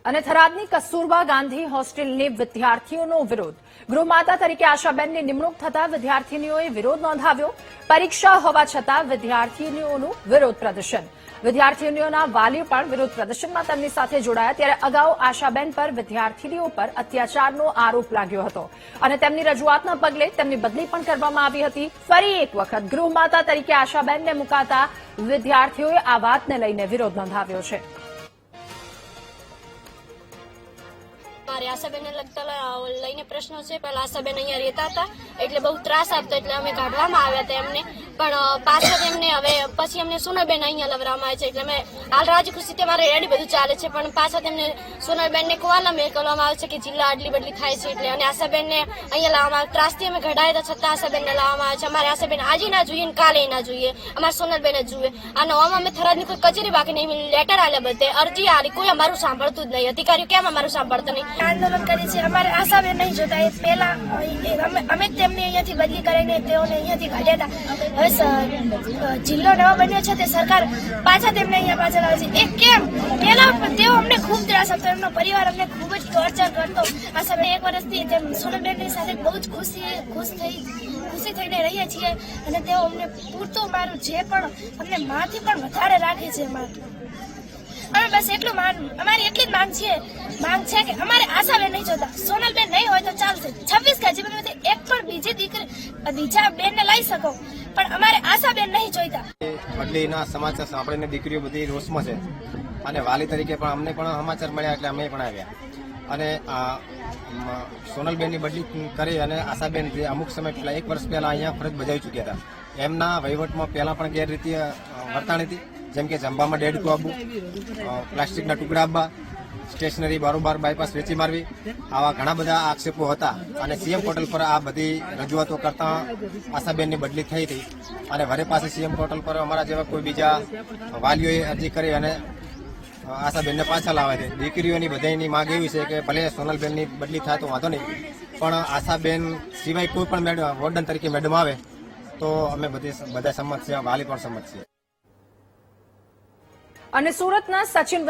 અને થરાદની કસ્તુરબા ગાંધી હોસ્ટેલની વિદ્યાર્થીઓનો વિરોધ. ગૃહમાતા તરીકે આશાબેનની નિમણૂક થતા વિદ્યાર્થીનીઓએ વિરોધ નોંધાવ્યો. પરીક્ષા હોવા છતાં વિદ્યાર્થીનીઓનું વિરોધ પ્રદર્શન. વિદ્યાર્થીનીઓના વાલીઓ પણ વિરોધ પ્રદર્શનમાં તેમની સાથે જોડાયા. ત્યારે અગાઉ આશાબેન પર વિદ્યાર્થીનીઓ પર અત્યાચારનો આરોપ લાગ્યો હતો અને તેમની રજૂઆતના પગલે તેમની બદલી પણ કરવામાં આવી હતી. ફરી એક વખત ગૃહમાતા તરીકે આશાબેનને મુકાતા વિદ્યાર્થીઓએ આ વાતને લઈને વિરોધ નોંધાવ્યો છે. મારી આશાબેન લઈને પ્રશ્નો છે. પહેલા આશાબેન અહીંયા રહેતા હતા એટલે બહુ ત્રાસ આપતો એટલે અમે કાઢવામાં આવ્યા હતા એમને, પણ પાછળ એમને હવે પછી અમને સોનલબેન અહીંયા લવરામાં આવે છે એટલે અમે હાલ રાજી ખુશી તમારે રેડી બધું ચાલે છે, પણ પાછા તેમને સોનલબેનને કુવાના મેળ કરવામાં આવે છે કે જિલ્લા આટલી બદલી થાય છે એટલે, અને આશાબેનને અહીંયા લાવવામાં ત્રાસથી અમે ઘડાયા હતા છતાં આશાબેનને લાવવામાં આવે છે. અમારે આશાબેન આજે ના જોઈએ ને કાલે ના જોઈએ, અમારે સોનલબેન જ જોઈએ. અને આમાં અમે થરાદની કોઈ કચેરી બાકી નહીં, લેટર આલ્યા બધે અરજી આલી, કોઈ અમારું સાંભળતું જ નહીં. અધિકારીઓ કેમ અમારું સાંભળતા નહીં? આંદોલન કરી છે. અમારે આશાબેન નહીં જોતા, એ પહેલા અમે જ તેમને અહીંયાથી બદલી કરીને તેઓને અહીંયાથી કાઢ્યા હતા. હવે જિલ્લો નવો બન્યો છે તે સરકાર પાછા તેમને અહીંયા પાછળ આવે છે. એ કેમ? પહેલા તેઓ અમને ખૂબ ત્રાસ આપતો, એમનો પરિવાર અમને ખૂબ જ ટોર્ચર કરતો. આશાબેન એક વર્ષથી તેમ સોનલબેનની સાથે બહુ જ ખુશી થઈને રહીએ છીએ અને તેઓ અમને પૂરતું મારું જે પણ અમને માથી પણ વધારે રાખે છે. અમે બસ એટલું અમારી એટલી જ માંગ છે કે અમારે આશાબેન નહીં જોતા. સોનલબેન નહીં હોય તો ચાલશે. 26 ગાજીબામાંથી એક પણ બીજા બેનને લઈ શકો, પણ અમારે આશાબેન નહીં જોઈતા. બદલીના સમાચાર સાંભળીને દીકરીઓ બધી રોષમાં છે અને વાલી તરીકે પણ અમને પણ સમાચાર મળ્યા એટલે અમે પણ આવ્યા. અને સોનલબેનની બદલી કરી અને આશાબેન જે અમુક સમય પહેલા 1 વર્ષ પહેલા અહીંયા ફરજ બજાવી ચૂક્યા હતા, એમના વહીવટમાં પહેલા પણ ગેરરીતિ વર્તાણી હતી. જેમ કે જંબામાં ડેડકું આપવું, પ્લાસ્ટિકના ટુકડા આપવા, સ્ટેશનરી બારોબાર બાયપાસ વેચી મારવી, આવા ઘણા બધા આક્ષેપો હતા. અને સીએમ પોર્ટલ પર આ બધી રજૂઆતો કરતા આશાબેનની બદલી થઈ હતી અને વરે પાસે સીએમ પોર્ટલ પર અમારા જેવા કોઈ બીજા વાલીઓએ અરજી કરી અને આશાબેનને પાછા લાવે છે. દીકરીઓની બધાની માંગ એવી છે કે ભલે સોનલબેનની બદલી થાય તો વાંધો નહીં, પણ આશાબેન સિવાય કોઈ પણ વોર્ડન તરીકે મેડમ આવે તો અમે બધા સંમત છે, વાલી પણ સંમત છે. અને સુરતના સચિન